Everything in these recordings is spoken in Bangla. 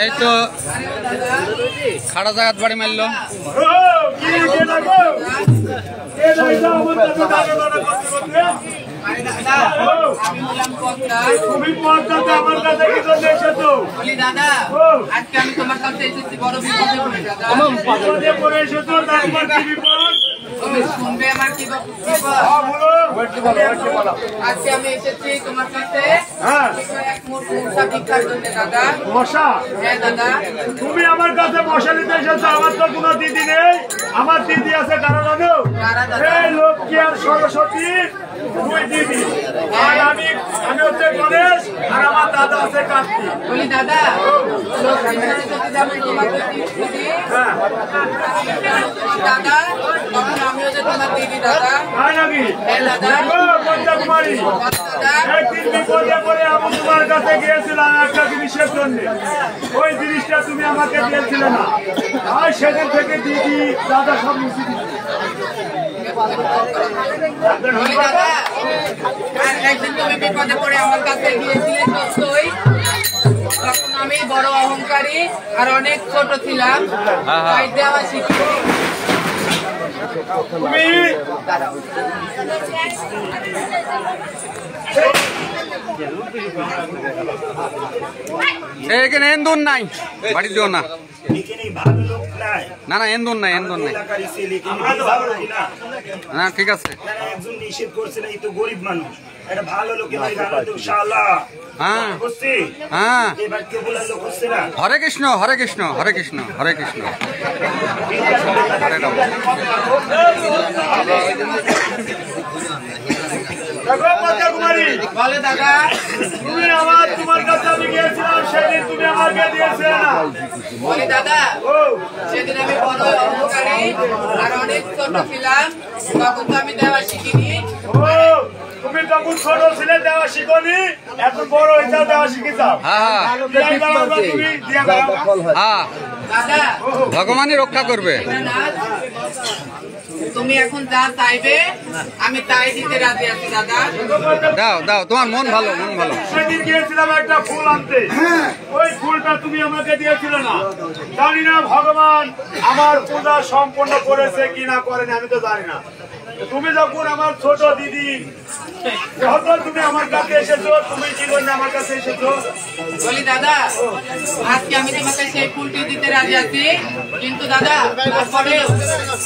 এই তো খাড়া জায়গাত বাড়ি মারলো। দাদা আজকে আমি তোমার কাছে এসেছি বড় বিপদে পড়ে এসেছো। তুমি শুনবে আমার কি আজকে আমি এসেছি তোমার কাছে এক মশা ভিক্ষার জন্য। দাদা মশা? হ্যাঁ দাদা। তুমি আমার কাছে মশা নিতে এসেছো? আমার তো কোনো দিদি নেই। আমার দিদি আছে কারণ লক্ষ্মী আর সরস্বতী দুই দিদি, আর আমি হচ্ছে গণেশ, আর আমার দাদা আছে কার্তিক। বলি দাদা লক্ষ্মী সরস্বতী যাবে তোমাকে দাদা, তখন আমি হচ্ছে তোমার দিদি। দাদা তাই নাকি? হ্যাঁ দাদা। কন্যাকুমারী একদিন বিপদে পড়ে আমি তোমার কাছে গিয়েছিলাম একটা জিনিসের জন্য। ওই জিনিসটা তুমি আমাকে দিয়েছিলে না, আর সেদিন থেকে দিদি দাদা সব মুছে দিচ্ছে। একদিন তুমি বিপদে পড়ে আমার কাছে গিয়েছিলে সত্যই, তখন আমি বড় অহংকারী আর অনেক ছোট ছিলাম, তাই দেওয়া শিখি। এখানে এন্দুন নাই, বাড়ি দিও না। না না এন্দুন নাই, এন্দুন নাই। না ঠিক আছে। একজন নিষেধ করছে না, এই তো গরিব মানুষ, এটা ভালো লোক। হরে কৃষ্ণ হরে কৃষ্ণ হরে কৃষ্ণ হরে কৃষ্ণ হরে রাম। বলে দাদা তুমি আমার তোমার কাছে আমি গিয়েছিলাম, সেদিন তুমি আমাকে দিয়েছিলে না। বলি দাদা সেদিন আমি বড় অহংকারী আর অনেক ছোট ছিলাম, তখন তো আমি দেওয়া শিখিনি। তুমি তখন ছোট ছিলে, দেওয়া শিখনি, এখন বড় হয়ে যাও, দেওয়া শিখে যাও। দাদা ভগবানই রক্ষা করবে। তুমি এখন যা চাইবে আমি তাই দিতে রাজি আছি। দাদা দাও দাও, তোমার মন ভালো, মন ভালো। সেদিন গিয়েছিলাম একটা ফুল আনতে, ওই ফুলটা তুমি আমাকে দিয়েছিলে না। জানি না ভগবান আমার পূজা সম্পন্ন করেছে কি না করেনি, আমি তো জানি না। তুমি যখন আমার ছোট দিদি, যখন তুমি আমার কাছে এসেছো, তুমি কি জন্য আমার কাছে এসেছো? বলি দাদা আজকে আমি তোমাকে সেই ফুলটি দিতে রাজি আছি, কিন্তু দাদা তারপরেও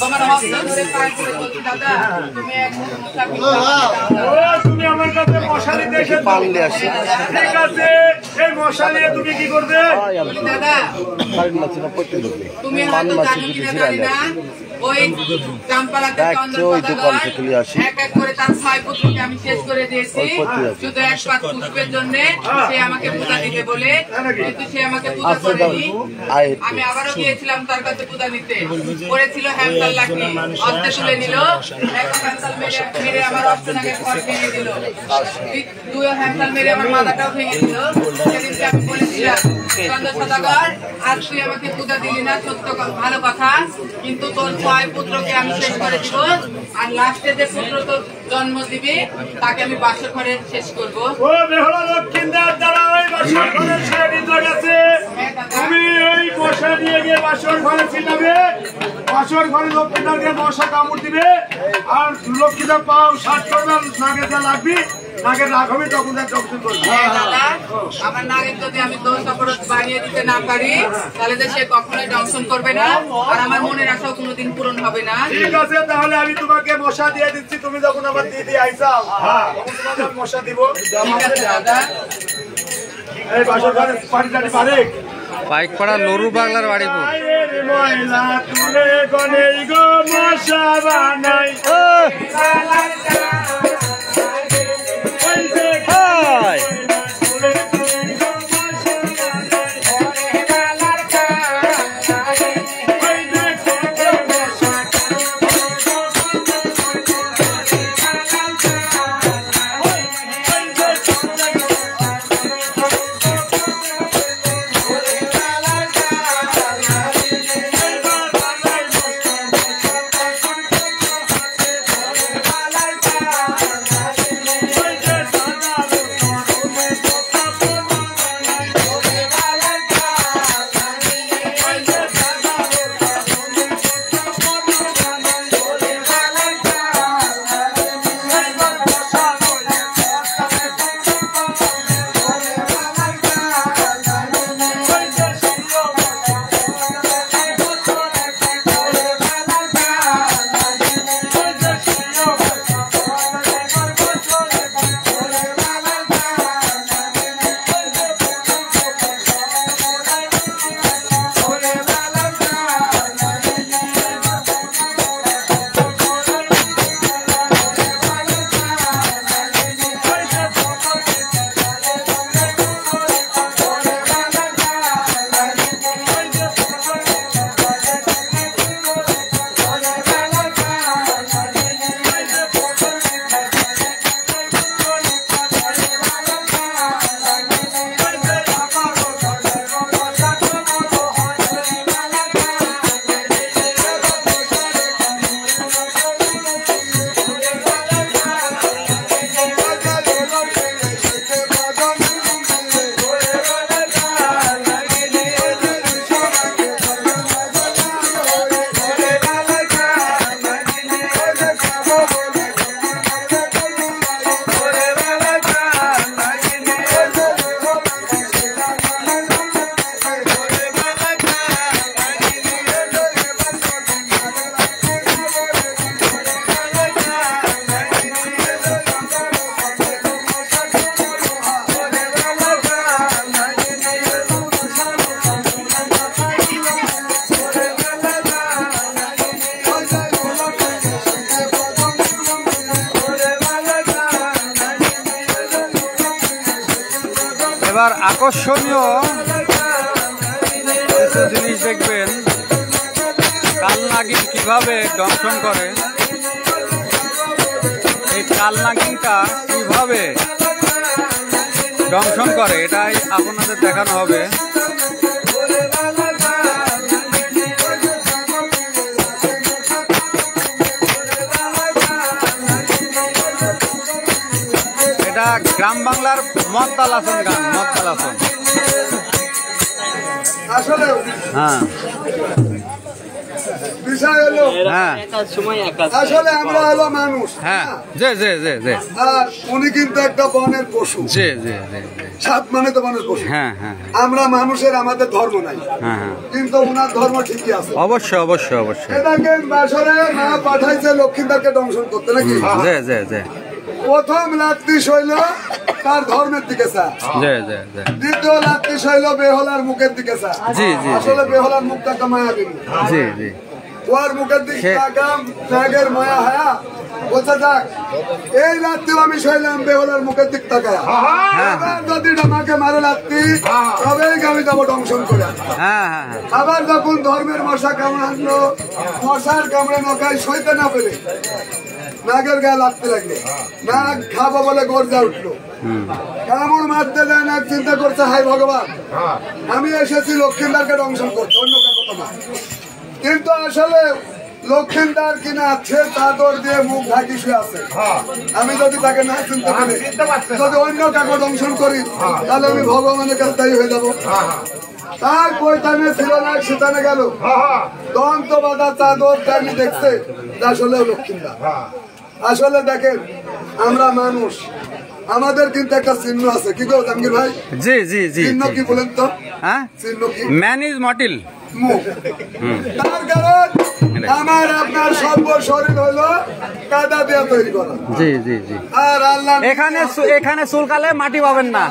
তোমার হস্ত ধরে পায়ে পড়ে বলছি দাদা তুমি তুমি আমার কাছে মশা নিতে এসেছো। ঠিক আছে, এই মশা নিয়ে তুমি কি করবে? বলি দাদা তুমি হয়তো জানো কিনা জানি না, ওই চাম্পালাতে এক এক করে তার 6 পুত্রকে আমি শেষ করে দিয়েছি, শুধু এক পাত পুষ্পের জন্য সে আমাকে পূজা দিতে বলে, কিন্তু সে আমাকে পূজা করেনি। আমি আবারও গিয়েছিলাম তার কাছে পূজা নিতে, করেছিল হ্যামতাল লাঠি, অস্তে তুলে নিল, একটা হ্যামতাল মেরে আমার অষ্টনাগের ঘর ভেঙে দিল, 2 হ্যামতাল মেরে আমার মাথাটাও ভেঙে দিল। সেদিনকে আমি বলেছিলাম চন্দ্র সদাগর আজ তুই আমাকে পূজা দিলি না, সত্য ভালো কথা, কিন্তু তোর 6 পুত্রকে আমি শেষ করে দিব, আর লাস্টে যে পুত্র তোর জন্ম দিবি তাকে আমি বাসর ঘরে শেষ করবো। তুমি ওই মশা নিয়ে গিয়ে বাসর ঘরে ছিটাবে, বাসর ঘরে লক্ষ্মীদারকে মশা কামড় দিবে, আর লক্ষ্মীদার পাও 60 করবে, নাকে যা লাগবি, নাকে রাগ হবে, তখন তার দর্শন করবে। দাদা আমার নাগের যদি আমি দোষ অপরাধ বানিয়ে দিতে না পারি, তাহলে যে সে কখনোই দংশন করবে না, আর আমার মনের আশাও কোনোদিন পূরণ হবে না। ঠিক আছে, তাহলে আমি তোমাকে মশা দিয়ে দিচ্ছি। তুমি যখন আমার দিদি আইসাও তখন মশা দিব। দাদা এই বাসর ঘরে পাড়ি পারে পাইকপাড়া লরু বাংলার বাড়ি। ময়লা তুলে গনে গো মশা বানাই এবার আকর্ষণীয় কিছু জিনিস দেখবেন, কালনাগিন কিভাবে দংশন করে, এই কালনাগিনটা কিভাবে দংশন করে এটাই আপনাদের দেখানো হবে। এটা গ্রাম বাংলার মদ্দাল আসন গান, মদ্দাল আসন। আসলে হ্যাঁ বিষয় হলো, হ্যাঁ আসলে আমরা হলো মানুষ, হ্যাঁ, যে যে যে যে আর উনি কিন্তু একটা বনের পশু। যে যে যে সাত মানে তো বনের পশু। হ্যাঁ হ্যাঁ আমরা মানুষের, আমাদের ধর্ম নাই, হ্যাঁ হ্যাঁ, কিন্তু ওনার ধর্ম ঠিকই আছে। অবশ্যই অবশ্যই অবশ্যই। এটাকে বাসরে মা পাঠাইছে লক্ষ্মীদারকে দংশন করতে নাকি। যে যে যে প্রথম লাত্তি শৈল তার ধর্মের দিকে চা, যে যে যে দ্বিতীয় লাত্তি শৈল বেহলার মুখের দিকে চা। জি, জি, জি। আসলে বেহলার মুখটা একটা মায়াবিনী, জি জি ওর মুখের দিকে তাকাম, ত্যাগের মায়া হায়া বোঝা যাক। এই রাত্রিও আমি শৈলাম বেহলার মুখের দিক তাকায়, আবার যদি আমাকে মারে লাত্তি তবেই আমি যাবো দংশন করে। হ্যাঁ হ্যাঁ হ্যাঁ, আবার যখন ধর্মের মশা কামড়ানো, মশার কামড়ে নখায় সইতে না পেরে নাগের গায়ে লাগতে লাগলো, নাগ খাবো বলে গর্জা উঠলো, কামড় মারতে যায় নাগ চিন্তা করছে হাই ভগবান আমি এসেছি লক্ষ্মীদারকে দংশন করতে, অন্য কাকো না। কিন্তু আসলে লক্ষ্মীদার কিনা আছে চাদর দিয়ে মুখ ঢাকি শুয়ে আছে। আমি যদি তাকে না চিনতে পারি, যদি অন্য কাকো দংশন করি, তাহলে আমি ভগবানের কাছে দায়ী হয়ে যাবো। তার পৈতানে ছিল না, সেখানে গেল দন্ত বাঁধা চাদর টানি দেখছে, আসলে লক্ষ্মীদার। আসলে দেখেন আমরা মানুষ, আমাদের কিন্তু একটা চিহ্ন আছে, কি গো জাহাঙ্গীর ভাই? জি জি জি, চিহ্ন কি বলেন তো? হ্যাঁ, চিহ্ন কি? Man is mortal. মুখ। তার কারণ আমার আপনার সর্ব শরীর হলো কাদা দিয়ে তৈরি করা। জি জি জি, আর আল্লাহ এখানে চুলকালে মাটি পাবেন না,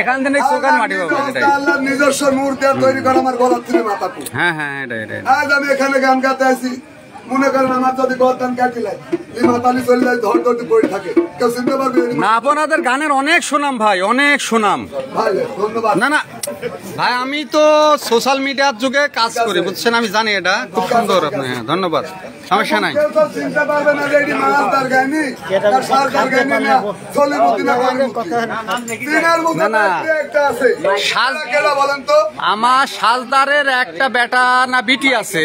এখান থেকে চুলকালে মাটি পাবেন, এটাই। আল্লাহর নিজস্ব নূর দিয়ে তৈরি করা আমার গলার থেকে মাথাকু। হ্যাঁ হ্যাঁ, এটাই এটাই। আজ আমি এখানে গান গাতে আছি, মনে করেন আমার যদি গর্দান কাটি লাই, মাতালি চলে যায়, ধর ধরতে পড়ে থাকে, কেউ চিনতে পারবে না, আপনাদের গানের অনেক সুনাম ভাই, অনেক সুনাম। ভাই? ধন্যবাদ। না না ভাই, আমি তো সোশ্যাল মিডিয়ার যুগে কাজ করি, বুঝছেন, আমি জানি এটা খুব সুন্দর। আপনি, হ্যাঁ, ধন্যবাদ, সমস্যা নাই। কেউ তো চিনতে পারবে না যে এটি মালাদার গাইনি, তার সারদার গাইনি না, সলিমুদ্দিন তিনার মধ্যে না, না। একটা আছে। কেডা বলেন তো? আমার সাজদারের একটা বেটা না বিটি আছে,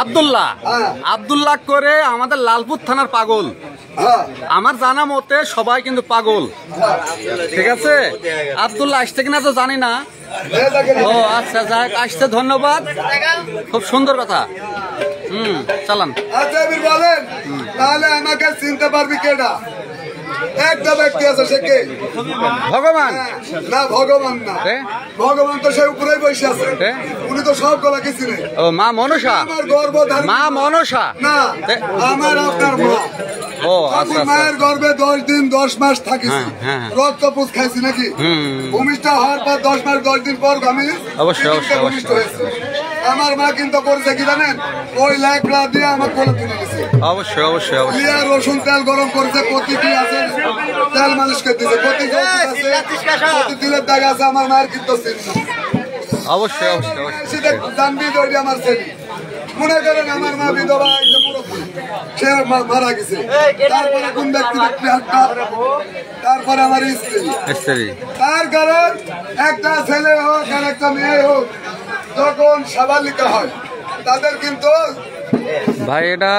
আব্দুল্লাহ। আব্দুল্লাহ করে আমাদের লালপুর থানার পাগল, হ্যাঁ, আমার জানা মতে সবাই কিন্তু পাগল, ঠিক আছে। আব্দুল্লাহ আসছে কিনা তো জানি না। ও আচ্ছা, যাক, আসছে, ধন্যবাদ, খুব সুন্দর কথা। চালান। আচ্ছা এবার বলেন, তাহলে আমাকে চিনতে পারবি কেডা? একটা ব্যক্তি আছে, সে কে? ভগবান। না, ভগবান না, কে? ভগবান তো সে উপরেই বসে আছে, কে? উনি তো সব গলাকে চিনে। ও মা মনসা। আমার গর্ব ধারণ, মা মনসা না, কে? আমার আপনার মা। ও যখন আচ্ছা আচ্ছা, মায়ের গর্ভে 10 দিন 10 মাস থাকিছি, হ্যাঁ, হ্যাঁ। রক্তপুষ খাইছি নাকি? হুম। ভূমিষ্ঠ হওয়ার পর 10 মাস 10 দিন পর আমি অবশ্যই, অবশ্যই, ভূমিষ্ঠ অবশ্যই। হয়েছি। আমার মা কিন্তু করছে কি জানেন? ওই ল্যাকড়া দিয়ে আমার কোলে তুলে নিছে, অবশ্যই অবশ্যই অবশ্যই, লিয়া রসুন তেল গরম করছে, কতি কি আছে তেল মালিশ করে দিছে, কতি আছে, কতি তিলের দাগ আছে, আমার মায়ের কিন্তু চিনি না। অবশ্যই অবশ্যই অবশ্যই। সেটা জানবি তো ওইটা আমার ছেলে। মনে করেন আমার মা বিধবা, একজন মুরব্বী, সে মারা গেছে, তারপরে কোন ব্যক্তি ব্যক্তি একটা, তারপরে আমার স্ত্রী। তার কারণ একটা ছেলে হোক আর একটা মেয়ে হোক, যখন সাবালিকা হয় তাদের কিন্তু ভাই এটা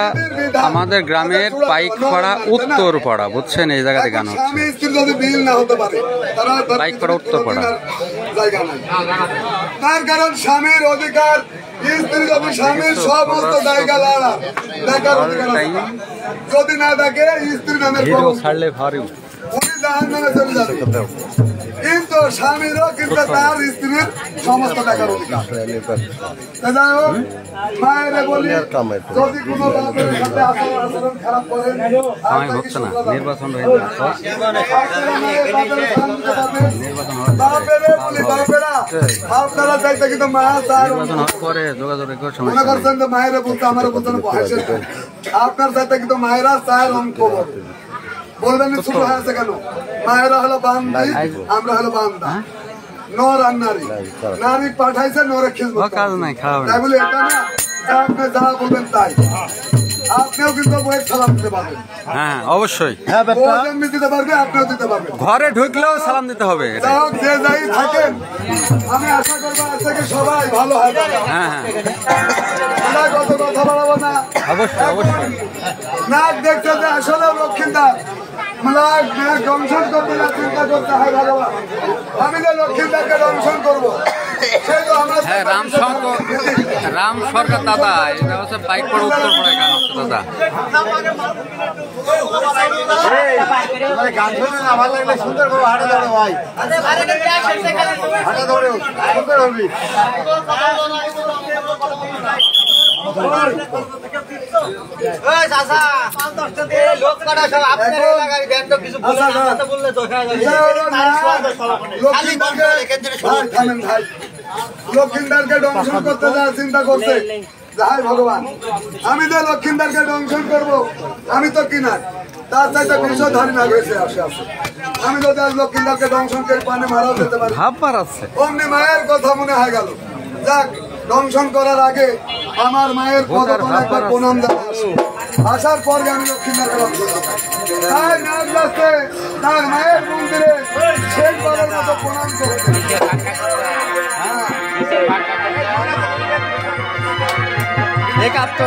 আমাদের গ্রামের পাইকপাড়া উত্তরপাড়া, বুঝছেন, এই জায়গাতে গান হচ্ছে। স্বামী স্ত্রী যদি মিল না হতে পারে, তারা পাইকপাড়া উত্তরপাড়া জায়গা নাই। তার কারণ স্বামীর অধিকার, স্ত্রী যদি স্বামীর সমস্ত জায়গা লাড়া দেখার অধিকার আছে। যদি না দেখে স্ত্রী নামের ছাড়লে ভারী, উনি জাহান্নামে চলে যাবে, কিন্তু স্বামীরও কিন্তু তার স্ত্রীর সমস্ত দেখার অধিকার। যাই হোক, মায়েরে বলি, যদি কোনো বাপের সাথে আচরণ খারাপ করেন, আমি হচ্ছে না, নির্বাচন হয়ে বাপেরে বলি, বাপেরা আপনারা চাইতে কিন্তু মা চার পরে যোগাযোগ মনে করছেন যে মায়েরা বলতে আমার বলতে আপনার চাইতে কিন্তু মায়েরা চার অঙ্ক বলবেন ছোট হয়ে আছে কেন? মায়েরা হলো বান্দি, আমরা হলো বান্দা। নর আর নারী নারী পাঠাইছে নরে খিজমত কাজ নাই খাওয়া তাই বলে এটা না আপনি যা বলবেন তাই আপনিও কিন্তু বইয়ের সালাম দিতে পারবেন হ্যাঁ অবশ্যই যেমনি দিতে পারবে আপনিও দিতে পারবেন ঘরে ঢুকলেও সালাম দিতে হবে এটা। যাই হোক, যে যাই থাকেন আমি আশা করবো আজ থেকে সবাই ভালো হয় হ্যাঁ হ্যাঁ আমরা কত কথা বাড়াবো না অবশ্যই অবশ্যই নাক দেখতে যে আসলে লক্ষ্মীদার নাক দংশন করতে না চিন্তা করতে হয় ভগবান আমি যে লক্ষ্মীদারকে দংশন করবো সেই তো আমরা হ্যাঁ রাম সরকার দাদা এটা হচ্ছে বাইক পড়ে উত্তর পড়ে গান হচ্ছে দাদা গান শুনে না ভালো লাগলে সুন্দর করে হাঁটা ধরো ভাই হাঁটা ধরো সুন্দর হবি লক্ষ্মীদারকে দংশন করতে যা চিন্তা করছে যাই ভগবান আমি যে লক্ষ্মীদারকে দংশন করবো আমি তো কিনার তার চাইতে বিষয় ধারী না হয়েছে আসে আসে আমি যদি আজ লক্ষ্মীদারকে দংশন করে পানে মারাও যেতে পারি ভাব পারাচ্ছে অমনি মায়ের কথা মনে হয়ে গেল যাক দংশন করার আগে আমার মায়ের পদতলে একবার প্রণাম দেওয়া আসে আসার পরে আমি লক্ষ্মীদারকে দংশন করবো তাই নাচ যাচ্ছে তার মায়ের মন্দিরে শেষবারের মতো প্রণাম করছে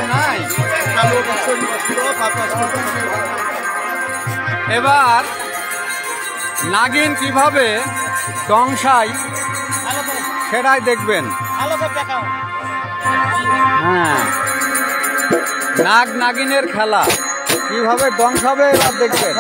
নাই এবার নাগিন কিভাবে দংশায় সেটাই দেখবেন হ্যাঁ নাগ নাগিনের খেলা কিভাবে দংশাবে এবার দেখবেন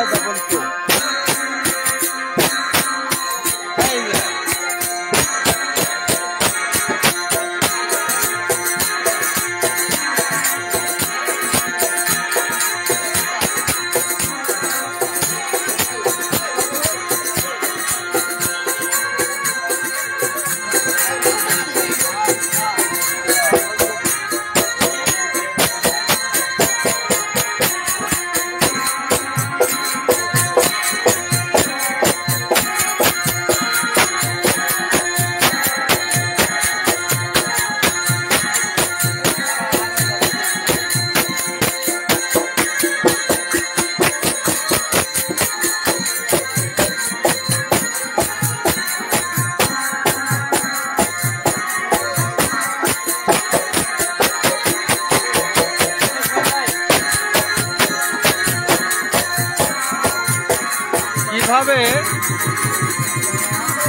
কিভাবে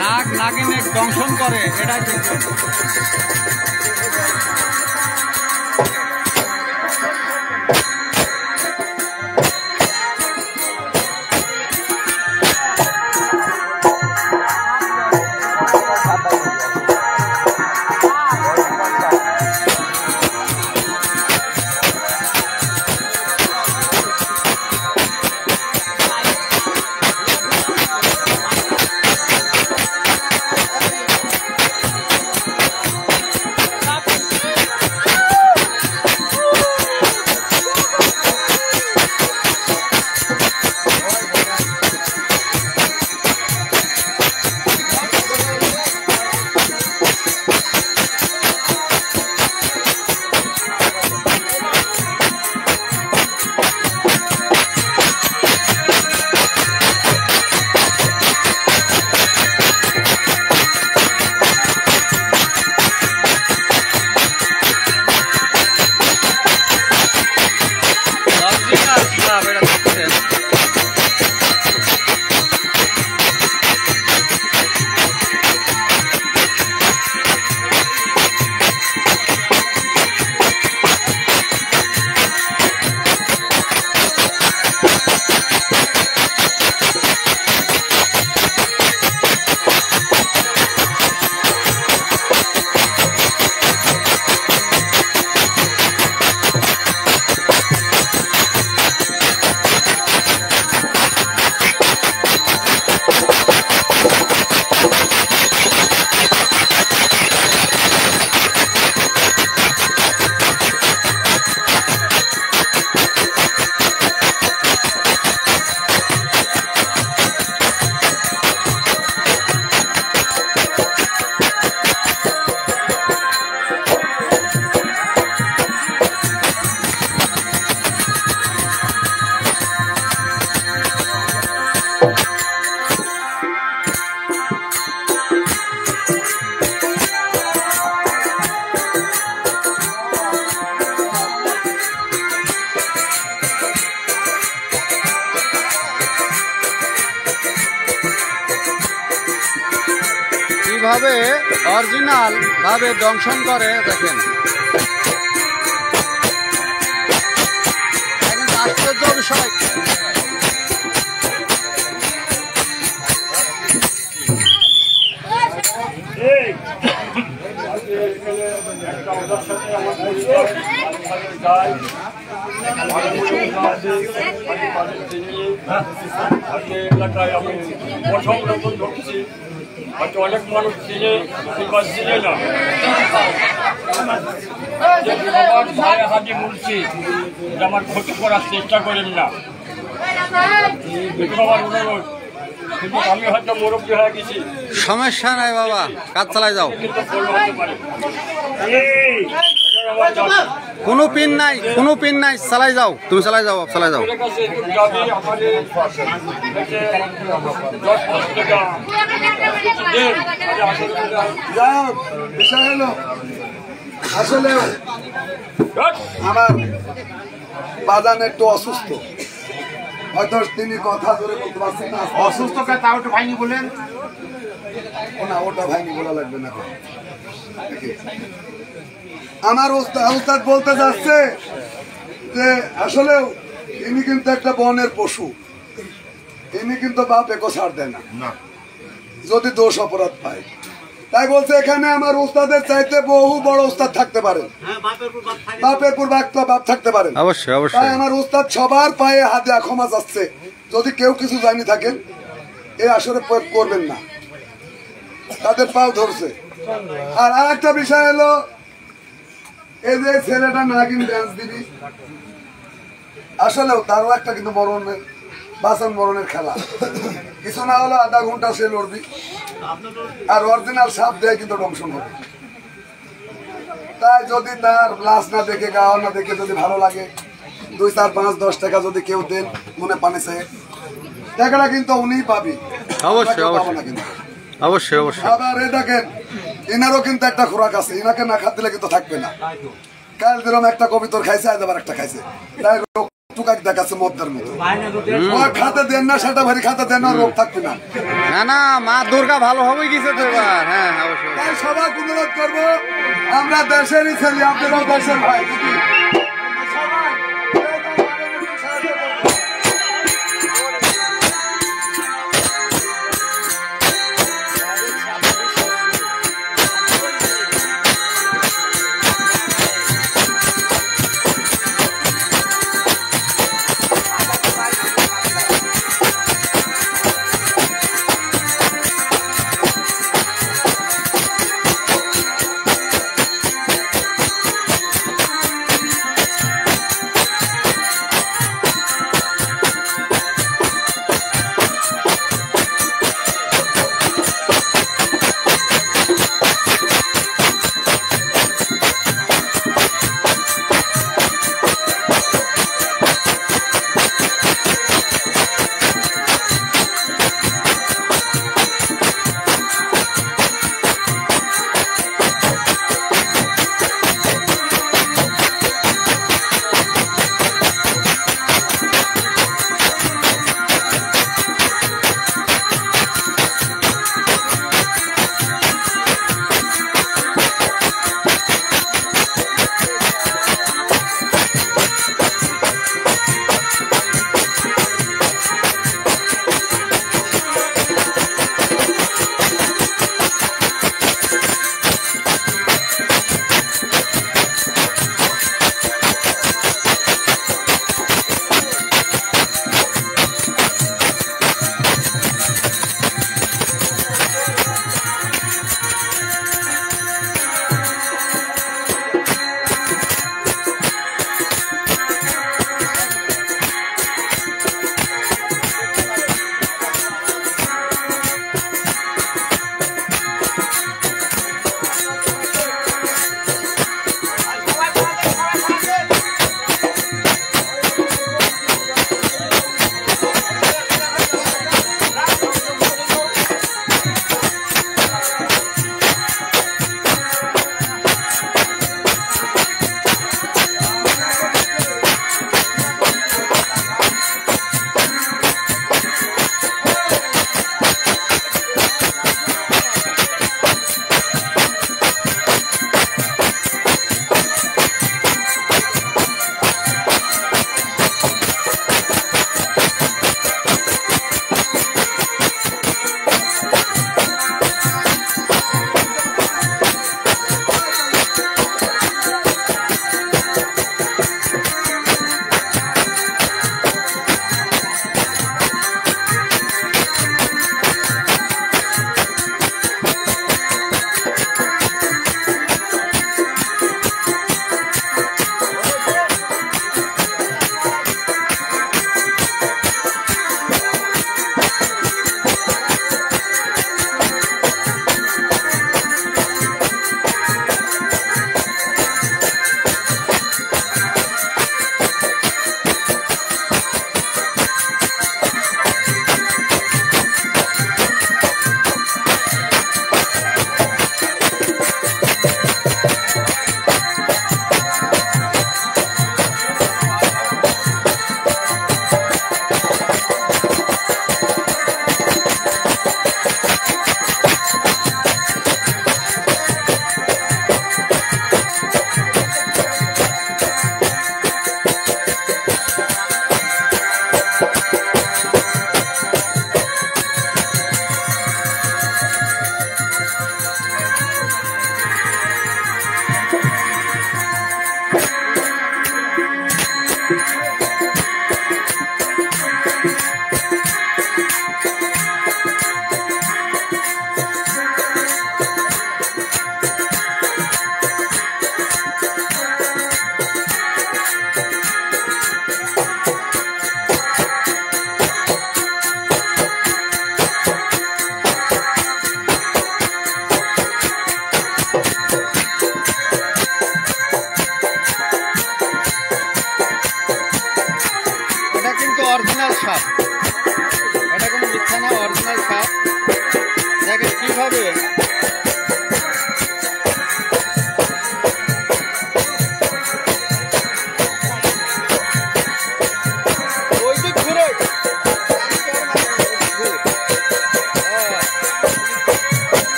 নাগ নাগিনের দংশন করে এটাই দেখবেন কিভাবে অরিজিনাল ভাবে দংশন করে দেখেন, আশ্চর্য বিষয়। এলাকায় আমি প্রথম নতুন ঢুকছি, হয়তো অনেক মানুষ চিনে কিংবা চিনে না। আমার ভাইয়ের হাতে বলছি যে আমার ক্ষতি করার চেষ্টা করেন না, কিন্তু আমার অনুরোধ। কিন্তু আমি হয়তো মুরব্বী হয়ে গেছি, সমস্যা নাই বাবা, কাজ চালাই যাও, কিন্তু ভুল হতে পারে। কোনো পিন নাই, কোনো পিন নাই, চালাই যাও, তুমি চালাই যাও, চালাই যাও। আপনাদের কাছে একটু দাবি, আমাদের কাছে 10 টাকা দেন। যাই হোক, বিষয় হলো আসলে আমার বাজান একটু অসুস্থ, হয়তো তিনি কথা ধরে বলতে পারছেন না। অসুস্থ তাও একটু ভাইনি বলেন। না, ওটা ভাইনি বলা লাগবে না। আমার উস্তাদ বলতে যাচ্ছে যে আসলে ইনি কিন্তু একটা বনের পশু, ইনি কিন্তু বাপ একো ছাড় দেয় না যদি দোষ অপরাধ পায়। তাই বলছে এখানে আমার উস্তাদের চাইতে বহু বড় উস্তাদ থাকতে পারে, বাপের পর বাপ থাকতে পারে। অবশ্যই তাই অবশ্যই। আমার উস্তাদ সবার পায়ে হাতে ক্ষমা যাচ্ছে, যদি কেউ কিছু জানি থাকেন এ আসলে করবেন না, তাদের পাও ধরছে। আর আরেকটা বিষয় হলো এই যে ছেলেটা নাগিন ড্যান্স দিবি, আসলেও তারও একটা কিন্তু মরণের বাসন মরণের খেলা, কিছু না হলো আধা ঘন্টা সে লড়বি, আর অরিজিনাল সাপ দেয় কিন্তু দংশন হবে। তাই যদি তার লাশ না দেখে, গাওয়া না দেখে যদি ভালো লাগে, 2, 4, 5, 10 টাকা যদি কেউ দেন মনে পানে সে টাকাটা কিন্তু উনিই পাবি, অবশ্যই পাবো না অবশ্যই কিন্তু। অবশ্যই অবশ্যই। আবার এই দেখেন এনারও কিন্তু একটা খোরাক আছে, এনাকে না খাত দিলে কিন্তু থাকবে না। কাল যেরকম একটা কবিতর খাইছে, আজ আবার একটা খাইছে, তাই রোগ টুকাক দেখাচ্ছে মদ্দার মতো। খাতে দেন না, সেটা ভারী খাতে দেন না, রোগ থাকবে না। না না, মা দুর্গা ভালো হবে গেছে তো এবার। হ্যাঁ অবশ্যই। তাই সবাই অনুরোধ করবো, আমরা দেশেরই ছেলে, আপনারাও দেশের ভাই।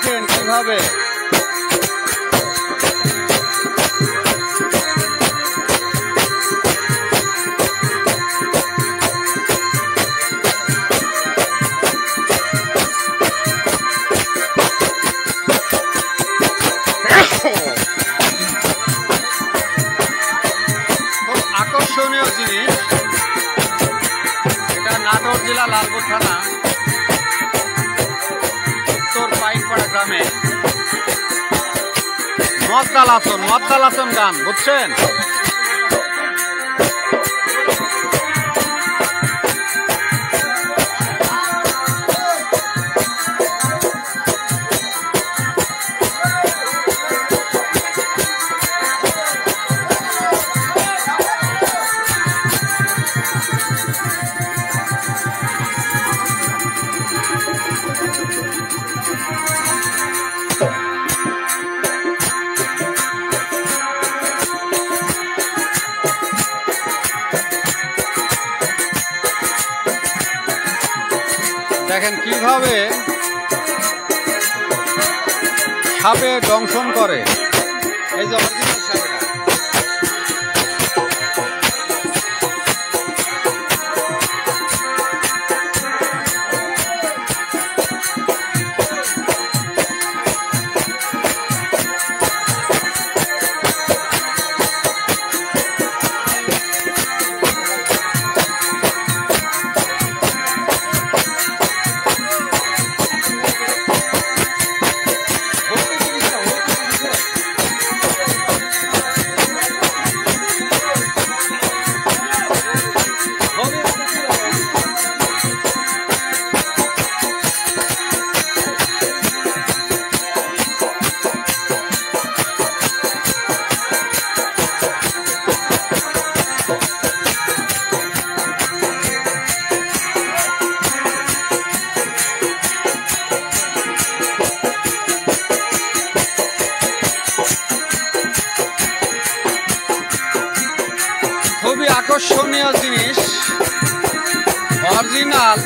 দেখেন কিভাবে আকর্ষণীয় জিনিস। এটা নাটোর জেলা লালপুর থানা উত্তর পাইকপাড়া গ্রামে মদ্দালাসন গান, বুঝছেন? দেখেন কিভাবে সাপে দংশন করে। এই যে অরিজিনাল সাপেরা। খুবই আকর্ষণীয় জিনিস, অরিজিনাল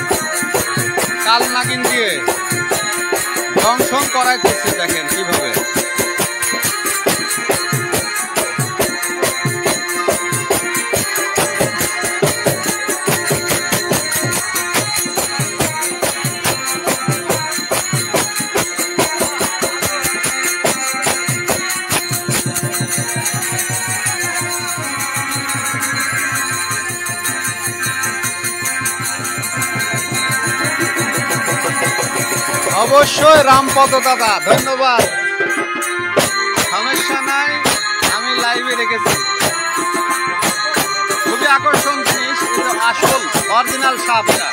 কালনাগিন দিয়ে দংশন করাইতেছে। দেখেন কিভাবে অবশ্যই রামপদ দাদা, ধন্যবাদ। সমস্যা নাই, আমি লাইভে রেখেছি। খুবই আকর্ষণ জিনিস, আসল অরিজিনাল সাপ এটা।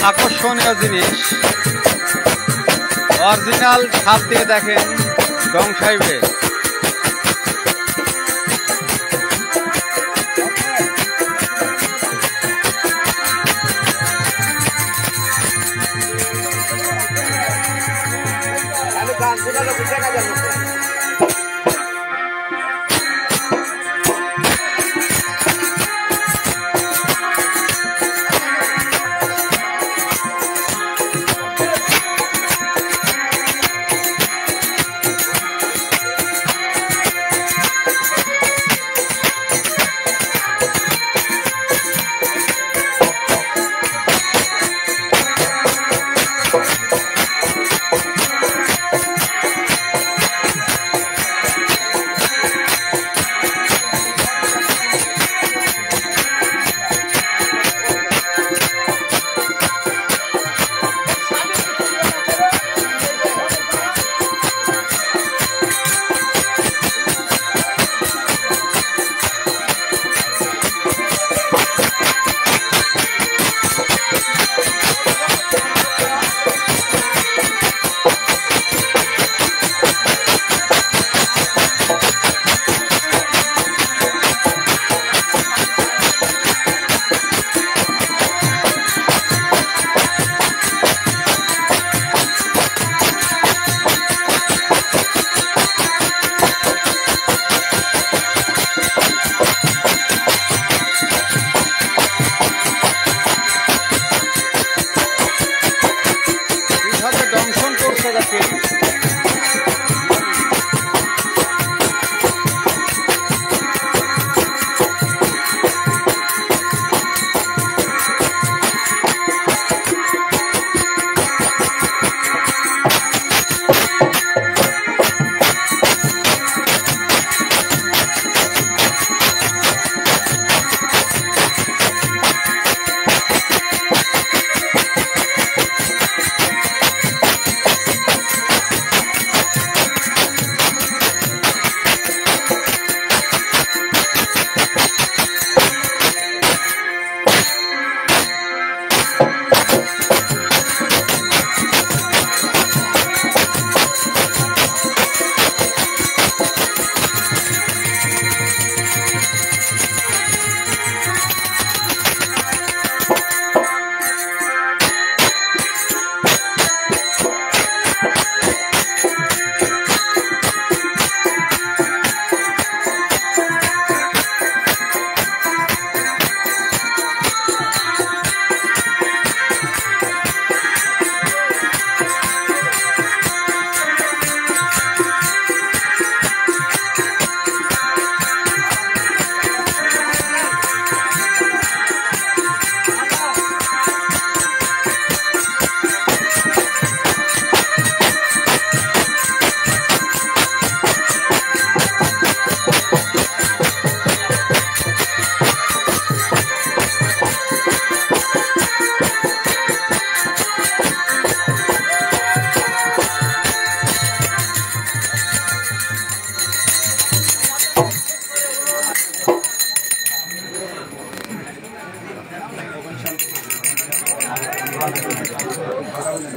আকর্ষণীয় জিনিস, অরিজিনাল সাপ দিয়ে দেখেন দংশাইবে।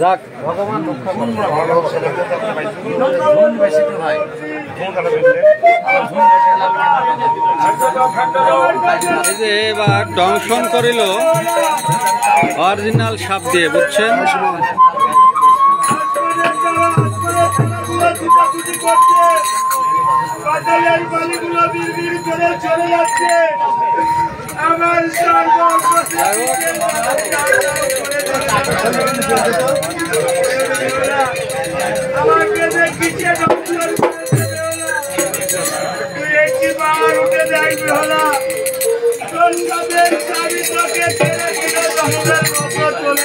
যাক ভগবান রক্ষা করুন। এই যে এবার দংশন করিল অরিজিনাল সাপ দিয়ে, বুঝছেন? আমাকে দেখিছে তুই একটি বার উঠে দেখবি হলা তোর সাথে চাবি তোকে ছেড়ে দিলে জঙ্গলের মতো চলে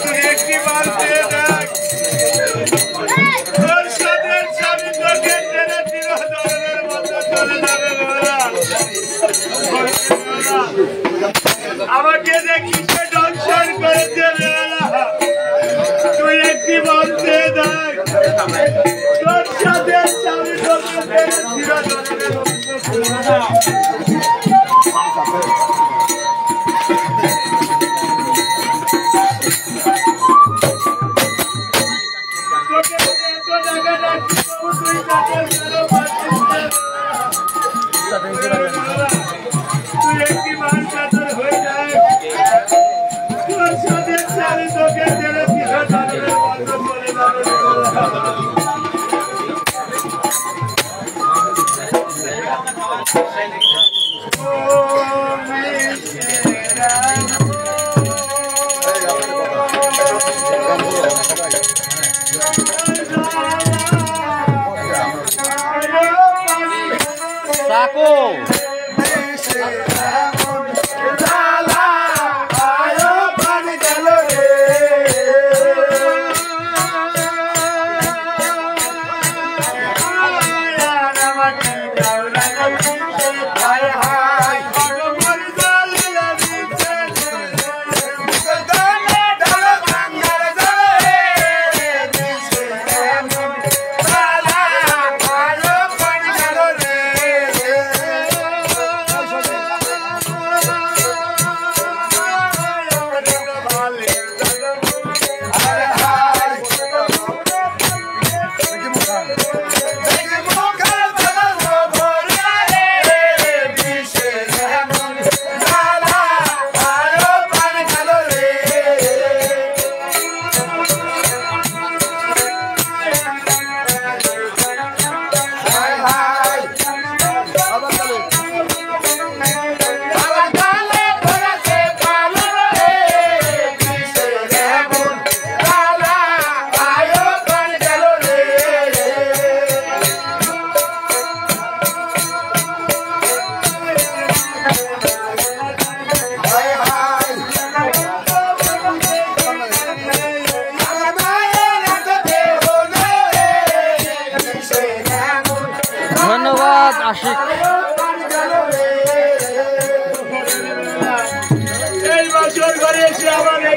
তুই একটি বার পেয়ে দেখ তোর সাথে চাবি তোকে ছেড়ে দিল জঙ্গলের মতো চলে যাবে আমাকে দেখিছে দংশন করেছে তুই একটি বলতে দেখ তোর সাথে চাবি তোকে তুই একটি মান সাথে হয়ে যায়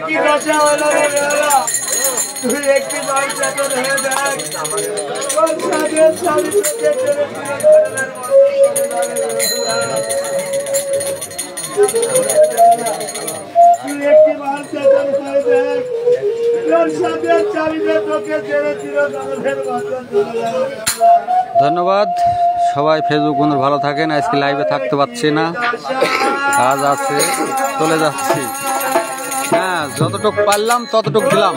কি দশা হলো রে বেলা, তুই একটি বার চেতন হয়ে দেখ, তোর সাথে সাথে তুই একটি বার চেতন হয়ে দেখ, তোর সাথে চালিতে তোকে ছেড়ে চিরদিনের বাঁচন চলে যাবে। ধন্যবাদ সবাই। ফেসবুক বন্ধু ভালো থাকেন। আজকে লাইভে থাকতে পারছি না, কাজ আছে, চলে যাচ্ছি। হ্যাঁ, যতটুকু পারলাম ততটুকু দিলাম।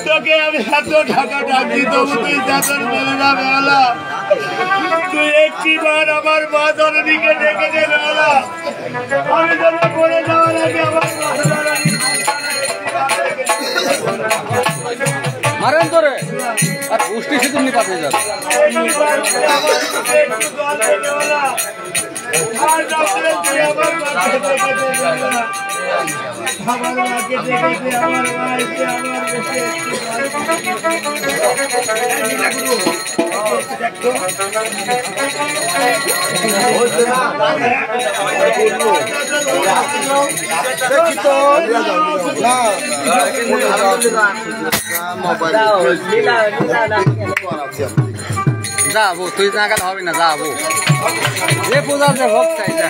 তোকে আমি এত টাকা ডাকি তবু তুই যাতন বলে যাবে বেলা, তুই একটি বার আমার মা জননীকে ডেকে দে বেলা, আমি যেন পড়ে যাওয়ার আগে আমার মারেন তোরে আর পুষ্টি সেতু নিয়ে পাঠিয়ে যাবে। একটু জল দেবে বেলা। আর রাত্রে তুই আমার মাকে দেখে দে বাবা। আমার মাকে দেখে দে, আমার মাকে আমার কাছে যাবো, তুই না গেলে হবে না, যাবো যে পূজা যে ভোগ চাই যা।